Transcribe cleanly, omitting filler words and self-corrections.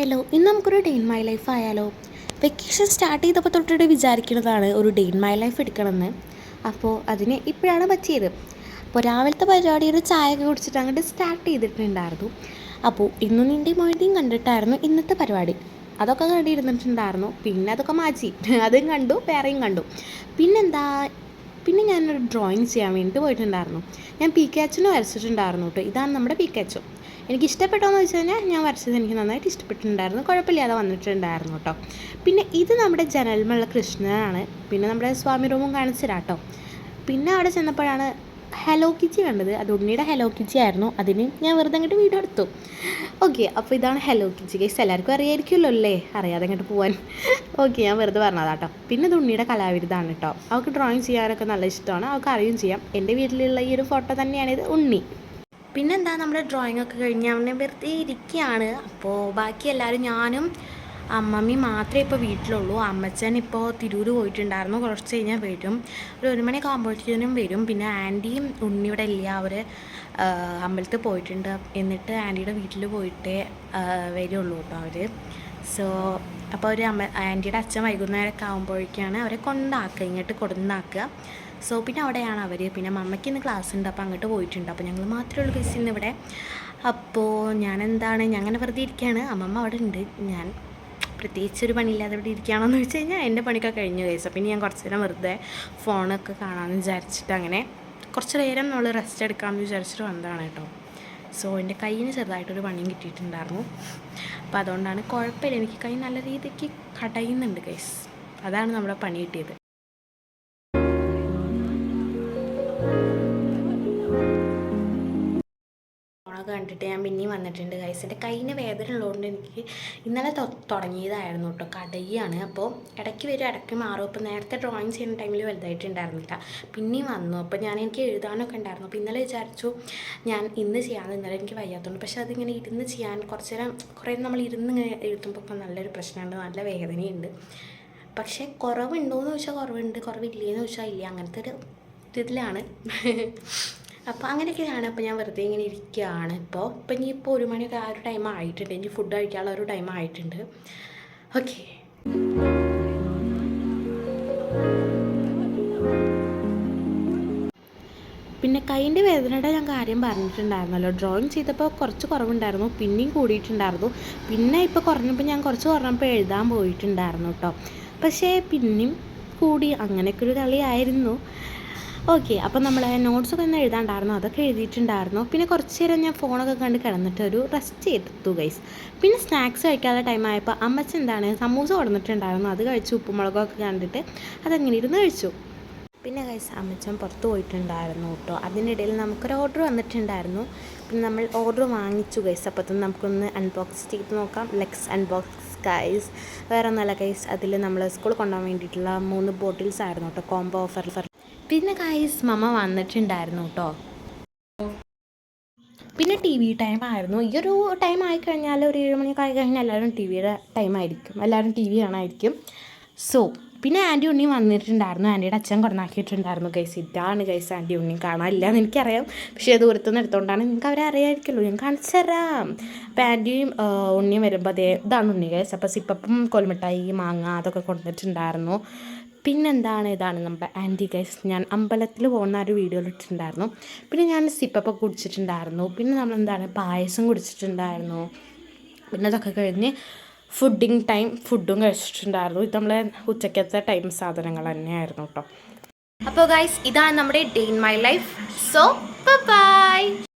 Hello, ഇന്ന് നമുക്കൊരു day in my life ആയാലോ. വെക്കേഷൻ സ്റ്റാർട്ട് ചെയ്തപ്പോൾ തൊട്ടിട്ട് വിചാരിക്കുന്നതാണ് ഒരു ഡേ ഇൻ മൈ ലൈഫ് എടുക്കണമെന്ന്. അപ്പോൾ അതിന് ഇപ്പോഴാണ് പറ്റിയത്. അപ്പോൾ രാവിലത്തെ പരിപാടി ഒരു ചായയൊക്കെ കുടിച്ചിട്ട് അങ്ങോട്ട് സ്റ്റാർട്ട് ചെയ്തിട്ടുണ്ടായിരുന്നു. അപ്പോൾ ഇന്നും നിൻ്റെയും മൊഴിയും കണ്ടിട്ടായിരുന്നു ഇന്നത്തെ പരിപാടി. അതൊക്കെ കണ്ടിരുന്നിട്ടുണ്ടായിരുന്നു. പിന്നെ അതൊക്കെ മാറ്റി അതും കണ്ടു, വേറെയും കണ്ടു. പിന്നെ ഞാനൊരു ഡ്രോയിങ് ചെയ്യാൻ വേണ്ടിയിട്ട് പോയിട്ടുണ്ടായിരുന്നു. ഞാൻ പീക്കാച്ചിനെ വരച്ചിട്ടുണ്ടായിരുന്നു കേട്ടോ. ഇതാണ് നമ്മുടെ പീക്കാച്ചു. എനിക്ക് ഇഷ്ടപ്പെട്ടോന്ന് വെച്ച് കഴിഞ്ഞാൽ ഞാൻ വരച്ചത് എനിക്ക് നന്നായിട്ട് ഇഷ്ടപ്പെട്ടിട്ടുണ്ടായിരുന്നു, കുഴപ്പമില്ലാതെ വന്നിട്ടുണ്ടായിരുന്നു കേട്ടോ. പിന്നെ ഇത് നമ്മുടെ ജനൽമുള്ള കൃഷ്ണനാണ്. പിന്നെ നമ്മുടെ സ്വാമി റൂമും കാണിച്ചു തരാം കേട്ടോ. പിന്നെ അവിടെ ചെന്നപ്പോഴാണ് ഹലോ കിച്ചി കണ്ടത്. അത് ഉണ്ണിയുടെ ഹലോ കിച്ചി ആയിരുന്നു. അതിന് ഞാൻ വെറുതെ അങ്ങോട്ട് വീഡിയോ എടുത്തു. ഓക്കെ, അപ്പോൾ ഇതാണ് ഹലോ കിച്ചി ഗൈസ്. എല്ലാവർക്കും അറിയായിരിക്കുമല്ലോ അല്ലേ, അറിയാതെ അങ്ങോട്ട് പോകാൻ. ഓക്കെ, ഞാൻ വെറുതെ പറഞ്ഞതാട്ടോ. പിന്നെ ഇത് ഉണ്ണിയുടെ കലാവിരുതാണ് കേട്ടോ. അവൾക്ക് ഡ്രോയിങ് ചെയ്യാനൊക്കെ നല്ല ഇഷ്ടമാണ്, അവൾക്ക് അറിയും ചെയ്യാം. എൻ്റെ വീട്ടിലുള്ള ഈ ഒരു ഫോട്ടോ തന്നെയാണിത്, ഉണ്ണി. പിന്നെന്താ, നമ്മുടെ ഡ്രോയിങ് ഒക്കെ കഴിഞ്ഞ് അവനെ വെറുതെ ഇരിക്കുകയാണ്. അപ്പോൾ ബാക്കി എല്ലാവരും, ഞാനും അമ്മമ്മയും മാത്രമേ ഇപ്പോൾ വീട്ടിലുള്ളൂ. അമ്മച്ചൻ ഇപ്പോൾ തിരൂർ പോയിട്ടുണ്ടായിരുന്നു, കുറച്ച് കഴിഞ്ഞാൽ വരും. ഒരു 1 മണിയൊക്കെ ആകുമ്പോഴത്തേനും വരും. പിന്നെ ആൻറ്റിയും ഉണ്ണിയുടെ ഇല്ല, അവർ അമ്പലത്തിൽ പോയിട്ടുണ്ട്. എന്നിട്ട് ആൻറ്റിയുടെ വീട്ടിൽ പോയിട്ടേ വരുള്ളൂ കേട്ടോ അവർ. സോ അപ്പോൾ അവർ ആൻറ്റിയുടെ അച്ഛൻ വൈകുന്നേരമൊക്കെ ആകുമ്പോഴേക്കാണ് അവരെ കൊണ്ടാക്കുക, ഇങ്ങോട്ട് കൊണ്ടുവന്നാക്കുക. സോ പിന്നെ അവിടെയാണ് അവർ. പിന്നെ മമ്മയ്ക്ക് ഇന്ന് ക്ലാസ് ഉണ്ട്, അപ്പോൾ അങ്ങോട്ട് പോയിട്ടുണ്ട്. അപ്പോൾ ഞങ്ങൾ മാത്രമേ ഉള്ളൂ ഗൈസ് ഇന്ന് ഇവിടെ. അപ്പോൾ ഞാൻ അങ്ങനെ വെറുതെ ഇരിക്കുകയാണ്. അമ്മമ്മ അവിടെ ഉണ്ട്. ഞാൻ പ്രത്യേകിച്ചൊരു പണിയില്ലാതെ ഇവിടെ ഇരിക്കുകയാണെന്ന് വെച്ച് കഴിഞ്ഞാൽ എൻ്റെ പണിയൊക്കെ കഴിഞ്ഞു ഗൈസ്. പിന്നെ ഞാൻ കുറച്ച് നേരം വെറുതെ ഫോണൊക്കെ കാണാമെന്ന് വിചാരിച്ചിട്ട് അങ്ങനെ കുറച്ച് നേരം നമ്മൾ റെസ്റ്റ് എടുക്കാമെന്ന് വിചാരിച്ചിട്ട് വന്നതാണ് കേട്ടോ. സോ എൻ്റെ കയ്യിന് ചെറുതായിട്ടൊരു പണിയും കിട്ടിയിട്ടുണ്ടായിരുന്നു. അപ്പോൾ അതുകൊണ്ടാണ്, കുഴപ്പമില്ല, എനിക്ക് കൈ നല്ല രീതിക്ക് കടയുന്നുണ്ട് ഗൈസ്. അതാണ് നമ്മുടെ പണി കിട്ടിയത്. കണ്ടിട്ട് ഞാൻ പിന്നെയും വന്നിട്ടുണ്ട് ഗൈസ്. എൻ്റെ കയ്യിന് വേദന ഉള്ളതുകൊണ്ട് എനിക്ക് ഇന്നലെ തുടങ്ങിയതായിരുന്നു കേട്ടോ, കടയാണ്. അപ്പോൾ ഇടയ്ക്ക് വരും, ഇടയ്ക്ക് മാറും. അപ്പോൾ നേരത്തെ ഡ്രോയിങ് ചെയ്യുന്ന ടൈമിൽ വലുതായിട്ടുണ്ടായിരുന്നില്ല, പിന്നെയും വന്നു. അപ്പോൾ എനിക്ക് എഴുതാനൊക്കെ ഉണ്ടായിരുന്നു. അപ്പോൾ ഇന്നലെ വിചാരിച്ചു ഞാൻ ഇന്ന് ചെയ്യാമെന്ന്. ഇന്നലെ എനിക്ക് വയ്യാത്തതുകൊണ്ട്. പക്ഷേ അതിങ്ങനെ ഇരുന്ന് ചെയ്യാൻ കുറേ നമ്മൾ ഇരുന്ന് ഇങ്ങനെ എഴുതുമ്പോൾ ഇപ്പോൾ നല്ലൊരു പ്രശ്നമുണ്ട്, നല്ല വേദനയുണ്ട്. പക്ഷേ കുറവുണ്ടോയെന്ന് ചോദിച്ചാൽ കുറവുണ്ട്, കുറവില്ലേന്ന് ചോദിച്ചാൽ ഇല്ല. അങ്ങനത്തെ ഒരു ഇതിലാണ്. അപ്പോൾ അങ്ങനെയൊക്കെയാണ്. അപ്പോൾ ഞാൻ വെറുതെ ഇങ്ങനെ ഇരിക്കുകയാണ് ഇനിയിപ്പോൾ 1 മണിയൊക്കെ ആ ഒരു ടൈം ആയിട്ടുണ്ട്. ഇനി ഫുഡ് കഴിക്കാനുള്ള ഒരു ടൈം ആയിട്ടുണ്ട്. ഓക്കെ, പിന്നെ കൈയിൻ്റെ വേദനയുടെ ഞാൻ കാര്യം പറഞ്ഞിട്ടുണ്ടായിരുന്നല്ലോ. ഡ്രോയിങ് ചെയ്തപ്പോൾ കുറച്ച് കുറവുണ്ടായിരുന്നു, പിന്നെയും കൂടിയിട്ടുണ്ടായിരുന്നു. പിന്നെ ഇപ്പോൾ കുറച്ച് കുറഞ്ഞപ്പോൾ എഴുതാൻ പോയിട്ടുണ്ടായിരുന്നു കേട്ടോ. പക്ഷേ പിന്നെയും കൂടി, അങ്ങനെയൊക്കെ ഒരു കളിയായിരുന്നു. ഓക്കെ, അപ്പോൾ നമ്മൾ നോട്ട്സൊക്കെ ഒന്ന് എഴുതാണ്ടായിരുന്നു, അതൊക്കെ എഴുതിയിട്ടുണ്ടായിരുന്നു. പിന്നെ കുറച്ച് നേരം ഞാൻ ഫോണൊക്കെ കണ്ട് കിടന്നിട്ട് ഒരു റെസ്റ്റ് ചെയ്തു ഗൈസ്. പിന്നെ സ്നാക്സ് കഴിക്കാനുള്ള ടൈം ആയപ്പോൾ അമ്മച്ചൻ സമൂസ കൊടുത്തിട്ടുണ്ടായിരുന്നു. അത് കഴിച്ചു, ഉപ്പുമുളകൊക്കെ കണ്ടിട്ട് അതങ്ങനെ ഇരുന്ന് കഴിച്ചു. പിന്നെ ഗൈസ് അമ്മച്ചൻ പുറത്ത് പോയിട്ടുണ്ടായിരുന്നു കേട്ടോ. അതിനിടയിൽ നമുക്കൊരു ഓർഡർ വന്നിട്ടുണ്ടായിരുന്നു. പിന്നെ നമ്മൾ ഓർഡർ വാങ്ങിച്ചു ഗൈസ്. അപ്പോൾ തന്നെ നമുക്കൊന്ന് അൺബോക്സ് ചെയ്ത് നോക്കാം. Let's unbox guys. വേറെ ഒന്നല്ല ഗൈസ്, അതിൽ നമ്മൾ സ്കൂളിൽ കൊണ്ടുപോകാൻ വേണ്ടിയിട്ടുള്ള 3 ബോട്ടിൽസ് ആയിരുന്നു കേട്ടോ, കോംബോ ഓഫർ. പിന്നെ ഗൈസ് മമ്മ വന്നിട്ടുണ്ടായിരുന്നു കേട്ടോ. പിന്നെ ടി വി ടൈം ആയിരുന്നു. ഈ ഒരു ടൈം ആയിക്കഴിഞ്ഞാൽ ഒരു 7 മണിയൊക്കെ ആയിക്കഴിഞ്ഞാൽ എല്ലാവരും ടി വിയുടെ ടൈം ആയിരിക്കും, എല്ലാവരും ടി വി കാണാമായിരിക്കും. സോ പിന്നെ ആൻറ്റി ഉണ്ണി വന്നിട്ടുണ്ടായിരുന്നു. ആൻറ്റിയുടെ അച്ഛൻ കൊണ്ടാക്കിയിട്ടുണ്ടായിരുന്നു ഗൈസ്. ഇതാണ് ഗൈസ് ആൻറ്റി ഉണ്ണി. കാണാനില്ല എന്ന് എനിക്കറിയാം, പക്ഷേ അത് പുറത്തുനിന്ന് എടുത്തുകൊണ്ടാണ്. നിങ്ങൾക്ക് അവരെ അറിയാമായിരിക്കുമല്ലോ, ഞാൻ കാണിച്ചു തരാം. അപ്പോൾ ആൻറ്റിയും ഉണ്ണിയും വരുമ്പോൾ ഇതാണ് ഉണ്ണി ഗൈസ്. അപ്പോൾ സിപ്പപ്പം, കോൽമിഠായി, മാങ്ങ അതൊക്കെ കൊണ്ടുവന്നിട്ടുണ്ടായിരുന്നു. ഇതാണ് നമ്മുടെ ആൻറ്റി ഗൈസ്. ഞാൻ അമ്പലത്തിൽ പോകുന്ന ഒരു വീഡിയോയിൽ ഇട്ടിട്ടുണ്ടായിരുന്നു. പിന്നെ ഞാൻ സിപ്പൊക്കെ കുടിച്ചിട്ടുണ്ടായിരുന്നു. പിന്നെ നമ്മൾ പായസം കുടിച്ചിട്ടുണ്ടായിരുന്നു. പിന്നെ അതൊക്കെ കഴിഞ്ഞ് ഫുഡും കഴിച്ചിട്ടുണ്ടായിരുന്നു. ഇത് നമ്മളെ ഉച്ചക്കത്തെ ടൈം സാധനങ്ങൾ തന്നെയായിരുന്നു കേട്ടോ. അപ്പോൾ ഗൈസ് ഇതാണ് നമ്മുടെ day in my life. So by.